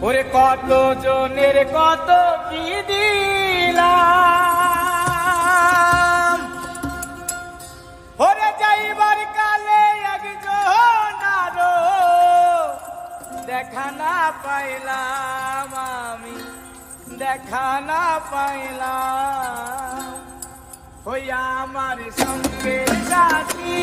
ওরে কত জনের কত কি দিলাম, ওরে যাইবার কালে একজন আরো দেখা না পাইলাম, আমি দেখা না পাইলাম। ওই আমার সঙ্গে সাথী